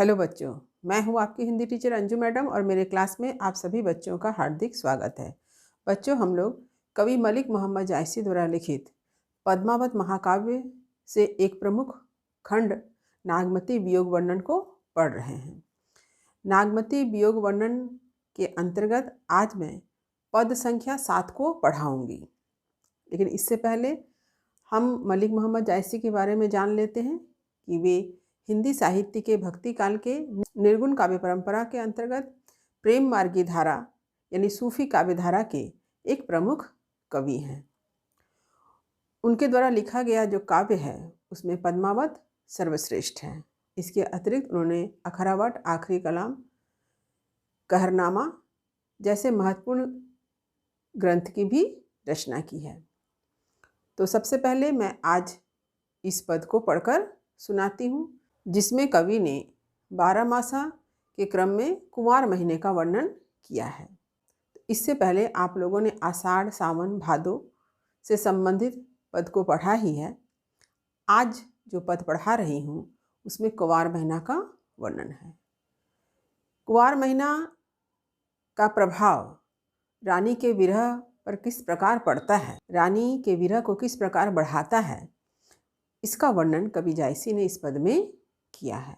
Hello बच्चों, मैं हूं आपकी हिंदी टीचर अंजू मैडम और मेरे क्लास में आप सभी बच्चों का हार्दिक स्वागत है। बच्चों, हम लोग कवि मलिक मोहम्मद जायसी द्वारा लिखित पद्मावत महाकाव्य से एक प्रमुख खंड नागमती वियोग वर्णन को पढ़ रहे हैं। नागमती वियोग वर्णन के अंतर्गत आज मैं पद संख्या 7 को पढ़ाऊंगी, लेकिन इससे पहले हम मलिक मोहम्मद जायसी के बारे में जान लेते हैं कि वे हिंदी साहित्य के भक्ति काल के निर्गुण काव्य परंपरा के अंतर्गत प्रेम मार्गी धारा यानी सूफी काव्य धारा के एक प्रमुख कवि हैं। उनके द्वारा लिखा गया जो काव्य है उसमें पद्मावत सर्वश्रेष्ठ है। इसके अतिरिक्त उन्होंने अखरावट, आखिरी कलाम, कहरनामा जैसे महत्वपूर्ण ग्रंथ की भी रचना की है। तो सबसे पहले मैं आज इस पद को पढ़कर सुनाती हूँ, जिसमें कवि ने 12 मासा के क्रम में कुमार महीने का वर्णन किया है। इससे पहले आप लोगों ने आषाढ़, सावन, भादो से संबंधित पद को पढ़ा ही है। आज जो पद पढ़ा रही हूँ उसमें कुमार महीना का वर्णन है। कुमार महीना का प्रभाव रानी के विरह पर किस प्रकार पड़ता है, रानी के विरह को किस प्रकार बढ़ाता है, इसका वर्णन कवि जायसी ने इस पद में किया है।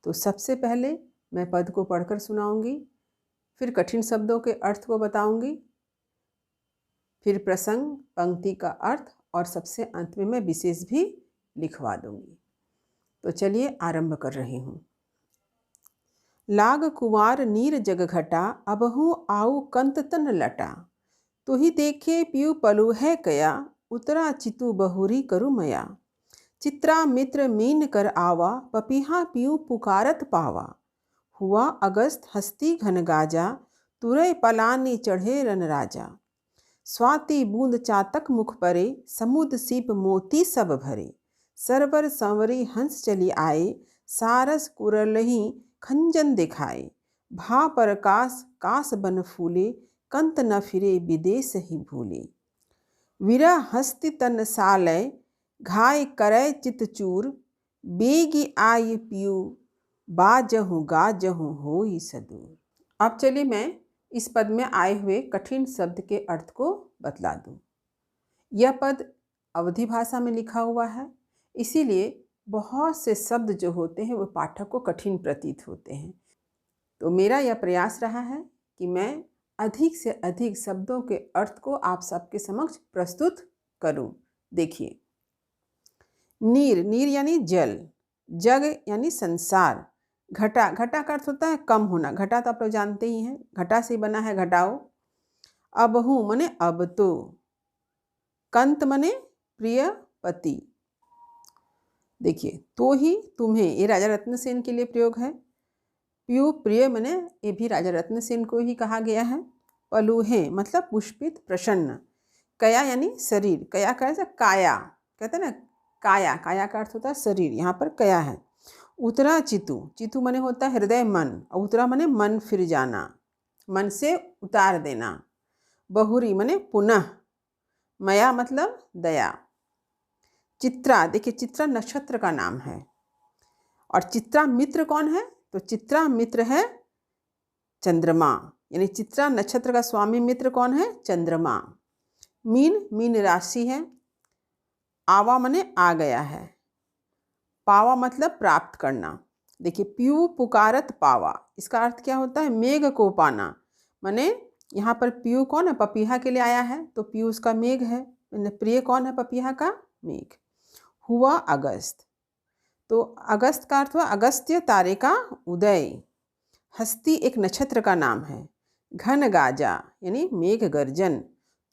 तो सबसे पहले मैं पद को पढ़कर सुनाऊंगी, फिर कठिन शब्दों के अर्थ को बताऊंगी, फिर प्रसंग, पंक्ति का अर्थ और सबसे अंत में मैं विशेष भी लिखवा दूंगी। तो चलिए आरंभ कर रही हूँ। लाग कुंवार नीर जग घटा, अबहू आऊ कंत तन लटा, तुही देखे पियु पलु है कया, उतरा चितु बहुरी करु मया, चित्रा मित्र मीन कर आवा, पपीहा पियु पुकारत पावा, हुआ अगस्त हस्ती घन गाजा, तुरय पलानी चढ़े रन राजा, स्वाति बूंद चातक मुख परे, समुद सीप मोती सब भरे, सरवर संवरी हंस चली आए, सारस कुरलही खंजन दिखाए, भा पर कास बन फूले, कंत न फिरे विदेश ही भूले, विरह हस्ति तन सालय, घाय करय चित चूर, बेगी आय पियु बाजहु गाजहु होई सदूर। अब चलिए मैं इस पद में आए हुए कठिन शब्द के अर्थ को बतला दूं। यह पद अवधी भाषा में लिखा हुआ है, इसीलिए बहुत से शब्द जो होते हैं वो पाठक को कठिन प्रतीत होते हैं। तो मेरा यह प्रयास रहा है कि मैं अधिक से अधिक शब्दों के अर्थ को आप सबके समक्ष प्रस्तुत करूं। देखिए, नीर, नीर यानी जल, जग यानी संसार, घटा, घटा का अर्थ होता है कम होना, घटा तो आप लोग जानते ही हैं, घटा से बना है घटाओ, अबहू मने अब तो, कंत मने प्रिय पति। देखिए, तो ही तुम्हें, ये राजा रत्न सेन के लिए प्रयोग है। पियु प्रिय मने ये भी राजा रत्न सेन को ही कहा गया है। पलूहे मतलब पुष्पित, प्रसन्न। कया यानी शरीर, कया का अर्थ काया, कहते हैं ना काया, काया का अर्थ होता है शरीर, यहाँ पर कया है। उतरा चितु, चितु मने होता है हृदय, मन, और उतरा मने मन फिर जाना, मन से उतार देना। बहुरी मने पुनः, मया मतलब दया। चित्रा, देखिए चित्रा नक्षत्र का नाम है, और चित्रा मित्र कौन है, तो चित्रा मित्र है चंद्रमा, यानी चित्रा नक्षत्र का स्वामी मित्र कौन है, चंद्रमा। मीन, मीन राशि है। आवा मने आ गया है। पावा मतलब प्राप्त करना। देखिए, पियु पुकारत पावा, इसका अर्थ क्या होता है, मेघ को पाना। माने यहाँ पर पियु कौन है, पपीहा के लिए आया है, तो पियु उसका मेघ है, प्रिय कौन है, पपीहा का मेघ। हुआ अगस्त, तो अगस्त का अर्थ हुआ अगस्त्य तारे का उदय। हस्ती एक नक्षत्र का नाम है। घन गाजा यानी मेघ गर्जन।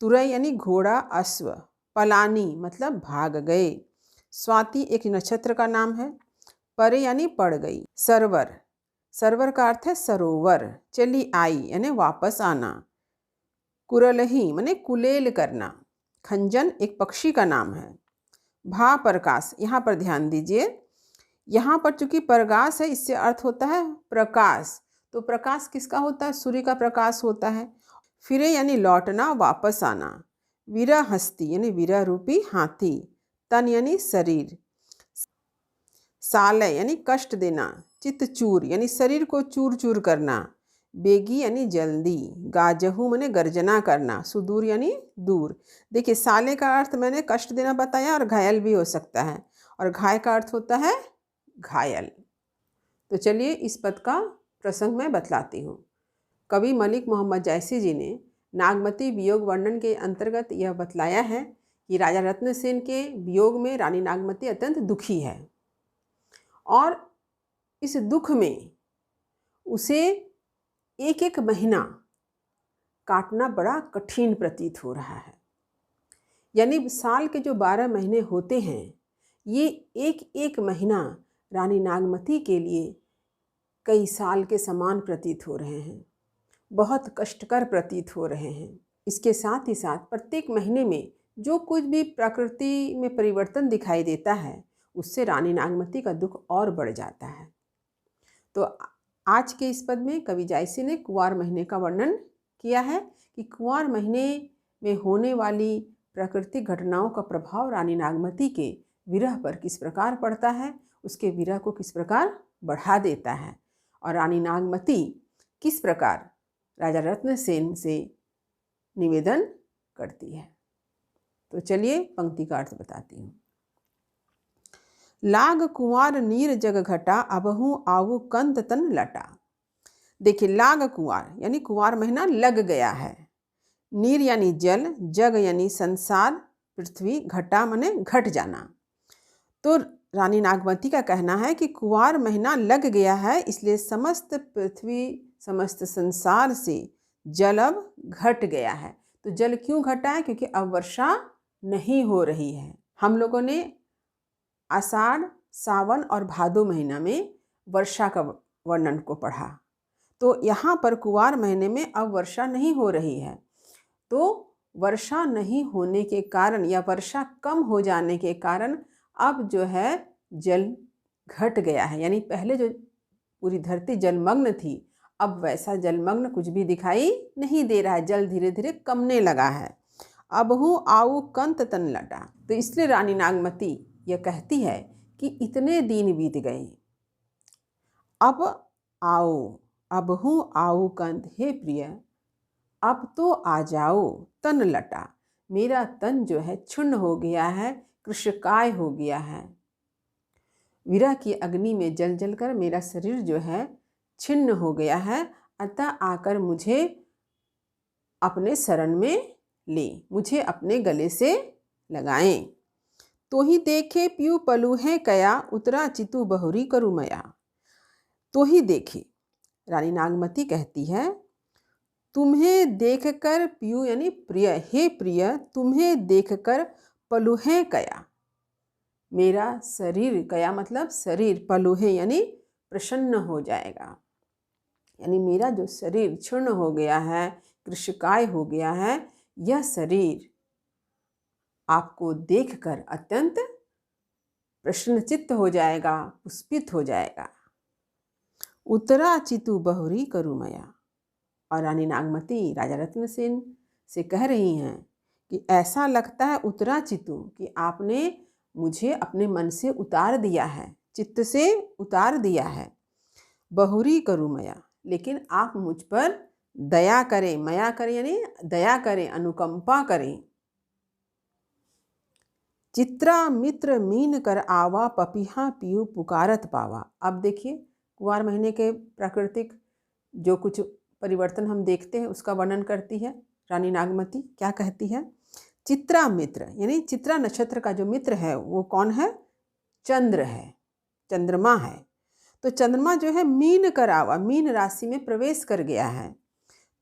तुरई यानी घोड़ा, अश्व। पलानी मतलब भाग गए। स्वाति एक नक्षत्र का नाम है। परे यानी पड़ गई। सरवर, सरवर का अर्थ है सरोवर। चली आई यानी वापस आना। कुरलही माने कुलेल करना। खंजन एक पक्षी का नाम है। भा प्रकाश, यहाँ पर ध्यान दीजिए, यहाँ पर चूंकि प्रकाश है, इससे अर्थ होता है प्रकाश, तो प्रकाश किसका होता है, सूर्य का प्रकाश होता है। फिरे यानी लौटना, वापस आना। वीरा हस्ती यानी वीरा रूपी हाथी। तन यानी शरीर। सालय यानी कष्ट देना, चित्त चूर यानी शरीर को चूर चूर करना, बेगी यानी जल्दी, गाजहू माने गर्जना करना, सुदूर यानी दूर। देखिए साले का अर्थ मैंने कष्ट देना बताया और घायल भी हो सकता है, और घाय का अर्थ होता है घायल। तो चलिए इस पद का प्रसंग मैं बतलाती हूँ। कवि मलिक मोहम्मद जायसी जी ने नागमती वियोग वर्णन के अंतर्गत यह बतलाया है कि राजा रत्नसेन के वियोग में रानी नागमती अत्यंत दुखी है, और इस दुख में उसे एक एक महीना काटना बड़ा कठिन प्रतीत हो रहा है। यानी साल के जो 12 महीने होते हैं, ये एक एक महीना रानी नागमती के लिए कई साल के समान प्रतीत हो रहे हैं, बहुत कष्टकर प्रतीत हो रहे हैं। इसके साथ ही साथ प्रत्येक महीने में जो कुछ भी प्रकृति में परिवर्तन दिखाई देता है, उससे रानी नागमती का दुख और बढ़ जाता है। तो आज के इस पद में कवि जायसी ने कुंवार महीने का वर्णन किया है कि कुंवार महीने में होने वाली प्राकृतिक घटनाओं का प्रभाव रानी नागमती के विरह पर किस प्रकार पड़ता है, उसके विरह को किस प्रकार बढ़ा देता है, और रानी नागमती किस प्रकार राजा रत्नसेन से निवेदन करती है। तो चलिए पंक्ति का अर्थ बताती हूँ। लाग कुंवार नीर जग घटा, अबहू आवू कंत तन लटा। देखिए लाग कुंवार यानी कुंवार महीना लग गया है, नीर यानी जल, जग यानी संसार पृथ्वी, घटा माने घट जाना। तो रानी नागमती का कहना है कि कुंवार महीना लग गया है, इसलिए समस्त पृथ्वी समस्त संसार से जल अब घट गया है। तो जल क्यों घटा है? क्योंकि अब वर्षा नहीं हो रही है। हम लोगों ने आषाढ़, सावन और भादो महीना में वर्षा का वर्णन को पढ़ा, तो यहाँ पर कुंवार महीने में अब वर्षा नहीं हो रही है। तो वर्षा नहीं होने के कारण या वर्षा कम हो जाने के कारण अब जो है जल घट गया है, यानी पहले जो पूरी धरती जलमग्न थी, अब वैसा जलमग्न कुछ भी दिखाई नहीं दे रहा है, जल धीरे धीरे कमने लगा है। अबहू आऊ कंत तन लटा। तो इसलिए रानी नागमती यह कहती है कि इतने दिन बीत गए, अब आओ, अबहू आऊ कंत, हे प्रिय अब तो आ जाओ, तन लटा, मेरा तन जो है क्षुण्ण हो गया है, कृशकाय हो गया है। विरह की अग्नि में जल जलकर मेरा शरीर जो है छिन्न हो गया है, अतः आकर मुझे अपने शरण में ले, मुझे अपने गले से लगाएं। तो ही देखे पियू पलू है कया, उतरा चितु बहुरी करू मया। तो ही देखे, रानी नागमती कहती है, तुम्हें देखकर पियू यानी प्रिय, हे प्रिय तुम्हें देखकर पलुहे कया, मेरा शरीर, कया मतलब शरीर, पलुहे यानी प्रसन्न हो जाएगा, यानी मेरा जो शरीर क्षुण्ण हो गया है, कृशकाय हो गया है, यह शरीर आपको देखकर अत्यंत प्रसन्नचित्त हो जाएगा, पुष्पित हो जाएगा। उतरा चितु बहुरी करू मया। और रानी नागमती राजा रत्नसेन से कह रही हैं कि ऐसा लगता है उतरा चितु, कि आपने मुझे अपने मन से उतार दिया है, चित्त से उतार दिया है। बहुरी करू मया, लेकिन आप मुझ पर दया करें, मया करें यानी दया करें, अनुकंपा करें। चित्रा मित्र मीन कर आवा, पपीहा पियू पुकारत पावा। अब देखिए कुंवार महीने के प्राकृतिक जो कुछ परिवर्तन हम देखते हैं उसका वर्णन करती है रानी नागमती। क्या कहती है? चित्रा मित्र यानी चित्रा नक्षत्र का जो मित्र है वो कौन है? चंद्र है, चंद्रमा है। तो चंद्रमा जो है मीन कर आवा, मीन राशि में प्रवेश कर गया है।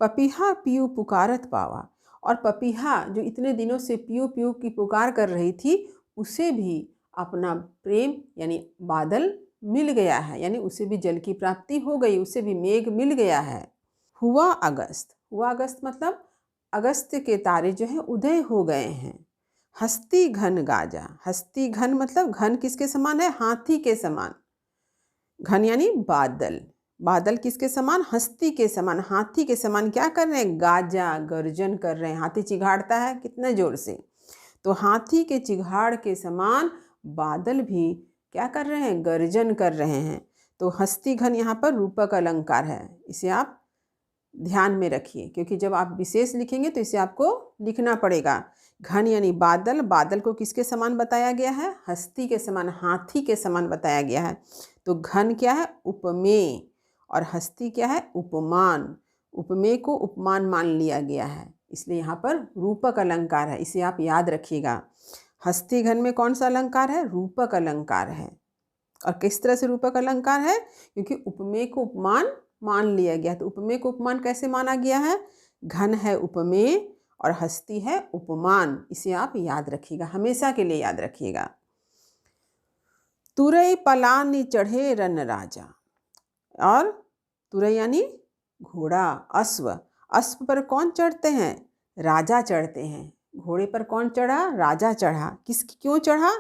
पपीहा पियू पुकारत पावा, और पपीहा जो इतने दिनों से पियू पियू की पुकार कर रही थी, उसे भी अपना प्रेम यानी बादल मिल गया है, यानी उसे भी जल की प्राप्ति हो गई, उसे भी मेघ मिल गया है। हुआ अगस्त, हुआ अगस्त मतलब अगस्त के तारे जो हैं उदय हो गए हैं। हस्ती घन गाजा, हस्ती घन मतलब घन किसके समान है? हाथी के समान। घन यानी बादल, बादल किसके समान? हस्ती के समान, हाथी के समान। क्या कर रहे हैं? गाजा, गर्जन कर रहे हैं। हाथी चिघाड़ता है कितने जोर से, तो हाथी के चिघाड़ के समान बादल भी क्या कर रहे हैं? गर्जन कर रहे हैं। तो तो हस्ती घन यहाँ पर रूपक अलंकार है, इसे आप ध्यान में रखिए, क्योंकि जब आप विशेष लिखेंगे तो इसे आपको लिखना पड़ेगा। घन यानी बादल, बादल को किसके समान बताया गया है? हस्ती के समान, हाथी के समान बताया गया है। तो घन क्या है? उपमेय, और हस्ती क्या है? उपमान। उपमेय को उपमान मान लिया गया है, इसलिए यहाँ पर रूपक अलंकार है, इसे आप याद रखिएगा। हस्ती घन में कौन सा अलंकार है? रूपक अलंकार है। और किस तरह से रूपक अलंकार है? क्योंकि उपमेय को उपमान मान लिया गया। तो उपमेय को उपमान कैसे माना गया है? घन है उपमेय और हस्ती है उपमान, इसे आप याद रखिएगा, हमेशा के लिए याद रखिएगा। तुरई पलानी चढ़े रन राजा, और तुरई यानी घोड़ा, अश्व। अश्व पर कौन चढ़ते हैं? राजा चढ़ते हैं। घोड़े पर कौन चढ़ा? राजा चढ़ा। क्यों चढ़ा?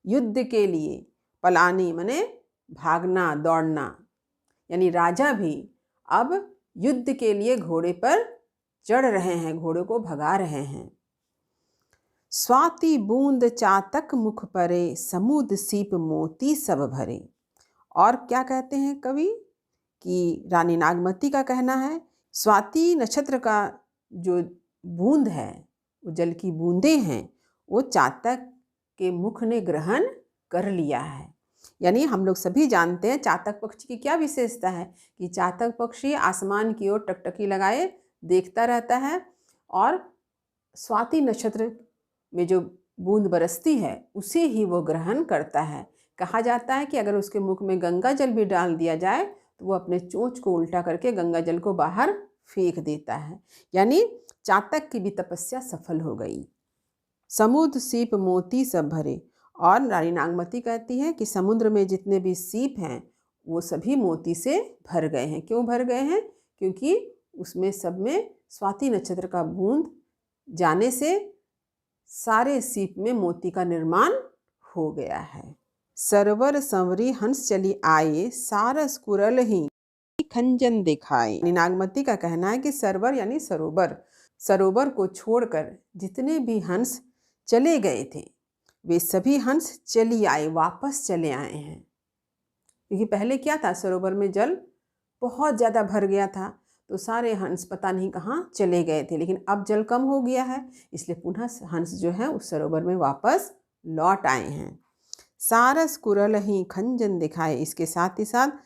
युद्ध के लिए। पलानी माने भागना, दौड़ना, यानी राजा भी अब युद्ध के लिए घोड़े पर चढ़ रहे हैं, घोड़े को भगा रहे हैं। स्वाति बूंद चातक मुख परे, समुद सीप मोती सब भरे। और क्या कहते हैं कवि कि रानी नागमती का कहना है, स्वाति नक्षत्र का जो बूंद है, वो जल की बूंदें हैं, वो चातक के मुख ने ग्रहण कर लिया है। यानी हम लोग सभी जानते हैं चातक पक्षी की क्या विशेषता है कि चातक पक्षी आसमान की ओर टकटकी लगाए देखता रहता है, और स्वाति नक्षत्र में जो बूंद बरसती है उसे ही वो ग्रहण करता है। कहा जाता है कि अगर उसके मुख में गंगा जल भी डाल दिया जाए तो वो अपने चोंच को उल्टा करके गंगा जल को बाहर फेंक देता है। यानी चातक की भी तपस्या सफल हो गई। समुद्र सीप मोती सब भरे, और रानी नागमती कहती है कि समुद्र में जितने भी सीप हैं वो सभी मोती से भर गए हैं। क्यों भर गए हैं? क्योंकि उसमें सब में स्वाति नक्षत्र का बूंद जाने से सारे सीप में मोती का निर्माण हो गया है। सरवर संवरी हंस चली आए, सारस कुरल ही खंजन दिखाए। नागमती का कहना है कि सरवर यानी सरोवर, सरोवर को छोड़कर जितने भी हंस चले गए थे वे सभी हंस चली आए, वापस चले आए हैं। क्योंकि पहले क्या था, सरोवर में जल बहुत ज़्यादा भर गया था, तो सारे हंस पता नहीं कहाँ चले गए थे, लेकिन अब जल कम हो गया है, इसलिए पुनः हंस जो है उस सरोवर में वापस लौट आए हैं। सारस कुरल ही खंजन दिखाए, इसके साथ ही साथ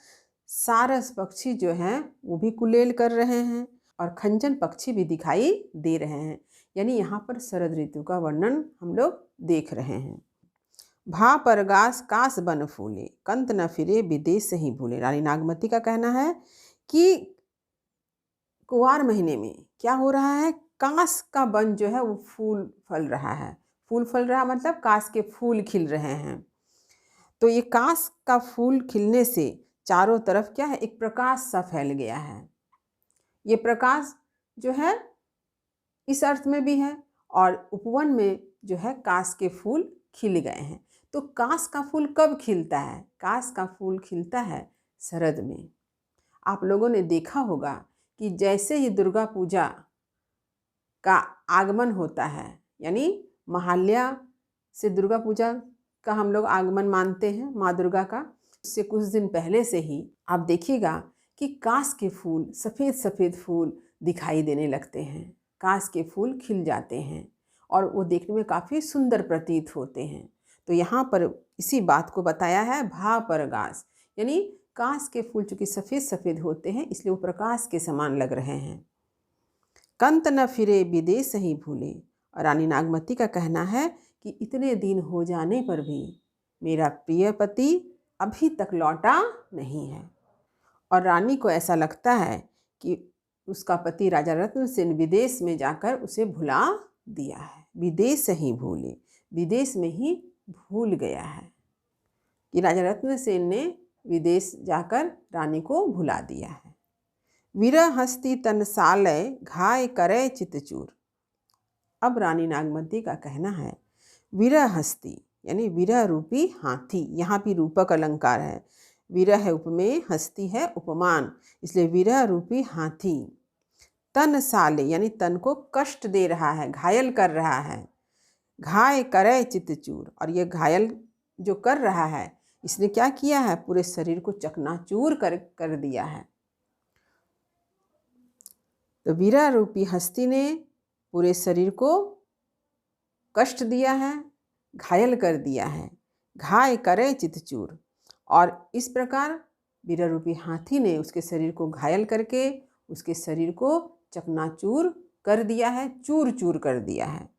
सारस पक्षी जो हैं वो भी कुलेल कर रहे हैं और खंजन पक्षी भी दिखाई दे रहे हैं। यानी यहाँ पर शरद ऋतु का वर्णन हम लोग देख रहे हैं। भा परगास कास बन फूले, कंत न फिरे विदेश ही भूले। रानी नागमती का कहना है कि कुंवार महीने में क्या हो रहा है, कास का वन जो है वो फूल फल रहा है। फूल फल रहा मतलब कास के फूल खिल रहे हैं। तो ये कास का फूल खिलने से चारों तरफ क्या है, एक प्रकाश सा फैल गया है। ये प्रकाश जो है इस अर्थ में भी है, और उपवन में जो है कास के फूल खिल गए हैं। तो कास का फूल कब खिलता है? कास का फूल खिलता है शरद में। आप लोगों ने देखा होगा कि जैसे ही दुर्गा पूजा का आगमन होता है, यानी महाल्या से दुर्गा पूजा का हम लोग आगमन मानते हैं माँ दुर्गा का, उससे कुछ दिन पहले से ही आप देखिएगा कि कास के फूल, सफ़ेद सफ़ेद फूल दिखाई देने लगते हैं। कास के फूल खिल जाते हैं और वो देखने में काफ़ी सुंदर प्रतीत होते हैं। तो यहाँ पर इसी बात को बताया है, भा परगास, यानी कास के फूल चूँकि सफ़ेद सफ़ेद होते हैं इसलिए वो प्रकाश के समान लग रहे हैं। कंत न फिरे विदेश ही भूले, और रानी नागमती का कहना है कि इतने दिन हो जाने पर भी मेरा प्रिय पति अभी तक लौटा नहीं है। और रानी को ऐसा लगता है कि उसका पति राजा रत्नसेन विदेश में जाकर उसे भुला दिया है। विदेश ही भूले, विदेश में ही भूल गया है कि राजा रत्नसेन ने विदेश जाकर रानी को भुला दिया है। विरह हस्ती तन सालय, घाय करे चितचूर। अब रानी नागमती का कहना है विरह हस्ती यानी विरह रूपी हाथी, यहाँ भी रूपक अलंकार है। विरह है उपमेय, हस्ती है उपमान, इसलिए विरह रूपी हाथी तन साले यानी तन को कष्ट दे रहा है, घायल कर रहा है। घाय करे चितचूर, और ये घायल जो कर रहा है इसने क्या किया है, पूरे शरीर को चकनाचूर कर दिया है। तो वीरा रूपी हस्ती ने पूरे शरीर को कष्ट दिया है, घायल कर दिया है। घाय करे चितचूर। और इस प्रकार वीरा रूपी हाथी ने उसके शरीर को घायल करके उसके शरीर को चकनाचूर कर दिया है, चूर चूर कर दिया है।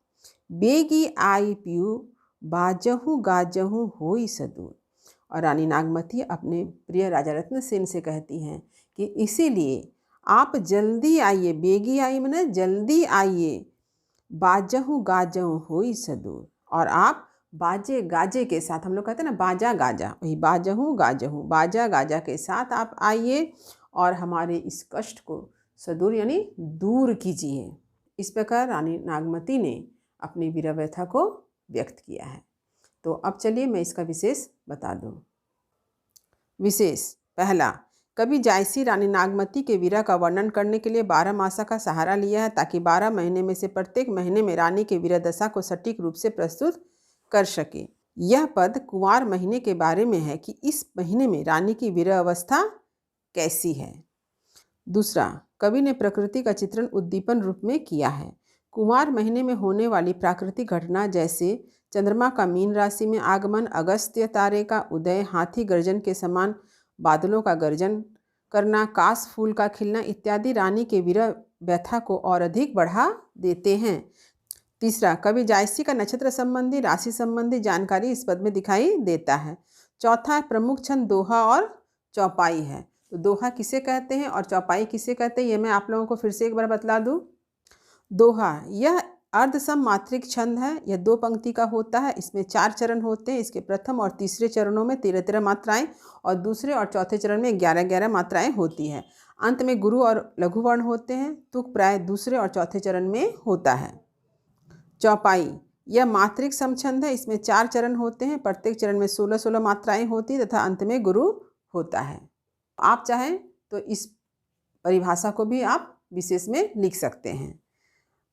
बेगी आई पियू बाजहू गाजहू होई सदूर। और रानी नागमती अपने प्रिय राजा रत्न सेन से कहती हैं कि इसीलिए आप जल्दी आइए, बेगी आई माने जल्दी आइए, बाजहू गाजहू होई सदूर। और आप बाजे गाजे के साथ, हम लोग कहते हैं ना बाजा गाजा, वही बाजहू गाजहू, बाजा गाजा के साथ आप आइए और हमारे इस कष्ट को सदूर यानी दूर कीजिए। इस प्रकार रानी नागमती ने अपनी वीरा व्यथा को व्यक्त किया है। तो अब चलिए मैं इसका विशेष बता दूं। विशेष पहला, कवि जायसी रानी नागमती के वीरा का वर्णन करने के लिए 12 मासा का सहारा लिया है ताकि 12 महीने में से प्रत्येक महीने में रानी के वीरा दशा को सटीक रूप से प्रस्तुत कर सके। यह पद कुंवार महीने के बारे में है कि इस महीने में रानी की वीरा अवस्था कैसी है। दूसरा, कवि ने प्रकृति का चित्रण उद्दीपन रूप में किया है। कुमार महीने में होने वाली प्राकृतिक घटना जैसे चंद्रमा का मीन राशि में आगमन, अगस्त्य तारे का उदय, हाथी गर्जन के समान बादलों का गर्जन करना, काश फूल का खिलना इत्यादि रानी के वीरा व्यथा को और अधिक बढ़ा देते हैं। तीसरा, कवि जायसी का नक्षत्र संबंधी, राशि संबंधी जानकारी इस पद में दिखाई देता है। चौथा, प्रमुख छंद दोहा और चौपाई है। तो दोहा किसे कहते हैं और चौपाई किसे कहते हैं, ये मैं आप लोगों को फिर से एक बार बतला दूं। दोहा यह अर्धसम मात्रिक छंद है। यह 2 पंक्ति का होता है। इसमें 4 चरण होते हैं। इसके प्रथम और तीसरे चरणों में 13-13 मात्राएं और दूसरे और चौथे चरण में 11-11 मात्राएं होती हैं। अंत में गुरु और लघु वर्ण होते हैं। तुक प्राय दूसरे और चौथे चरण में होता है। चौपाई यह मात्रिक समछंद है। इसमें 4 चरण होते हैं। प्रत्येक चरण में 16-16 मात्राएं होती है तथा अंत में गुरु होता है। आप चाहें तो इस परिभाषा को भी आप विशेष में लिख सकते हैं।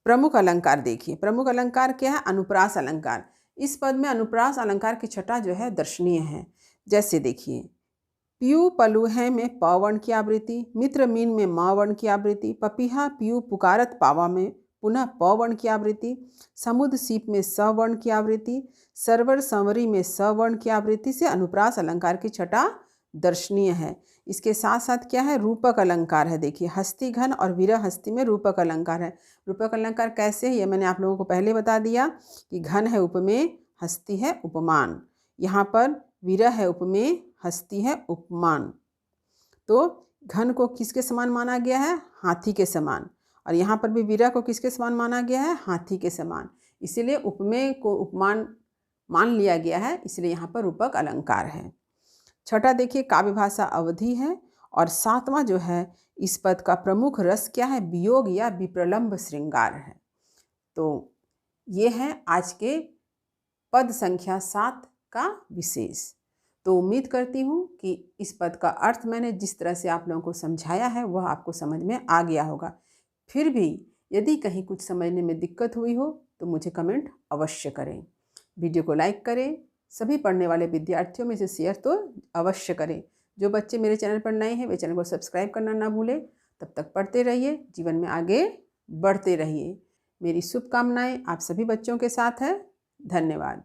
प्रमुख अलंकार देखिए। प्रमुख अलंकार क्या है, अनुप्रास अलंकार। इस पद में अनुप्रास अलंकार की छटा जो है दर्शनीय है। जैसे देखिए, पीयू पलुहे में प वर्ण की आवृत्ति, मित्र मीन में म वर्ण की आवृत्ति, पपीहा पीयू पुकारत पावा में पुनः प वर्ण की आवृत्ति, समुद्र सीप में स वर्ण की आवृत्ति, सरवर संवरी में स वर्ण की आवृत्ति से अनुप्रास अलंकार की छटा दर्शनीय है। इसके साथ साथ क्या है, रूपक अलंकार है। देखिए, हस्ती घन और वीरा हस्ती में रूपक अलंकार है। रूपक अलंकार कैसे है ये मैंने आप लोगों को पहले बता दिया कि घन है उपमेय, हस्ती है उपमान। यहाँ पर वीरा है उपमेय, हस्ती है उपमान। तो घन को किसके समान माना गया है, हाथी के समान। और यहाँ पर भी वीरा को किसके समान माना गया है, हाथी के समान। इसीलिए उपमेय को उपमान मान लिया गया है, इसलिए यहाँ पर रूपक अलंकार है। छठा देखिए, काव्य भाषा अवधि है। और 7वां जो है, इस पद का प्रमुख रस क्या है, वियोग या विप्रलंब श्रृंगार है। तो ये है आज के पद संख्या 7 का विशेष। तो उम्मीद करती हूँ कि इस पद का अर्थ मैंने जिस तरह से आप लोगों को समझाया है वह आपको समझ में आ गया होगा। फिर भी यदि कहीं कुछ समझने में दिक्कत हुई हो तो मुझे कमेंट अवश्य करें। वीडियो को लाइक करें। सभी पढ़ने वाले विद्यार्थियों में से शेयर तो अवश्य करें। जो बच्चे मेरे चैनल पर नए हैं वे चैनल को सब्सक्राइब करना ना भूलें। तब तक पढ़ते रहिए, जीवन में आगे बढ़ते रहिए। मेरी शुभकामनाएं आप सभी बच्चों के साथ है। धन्यवाद।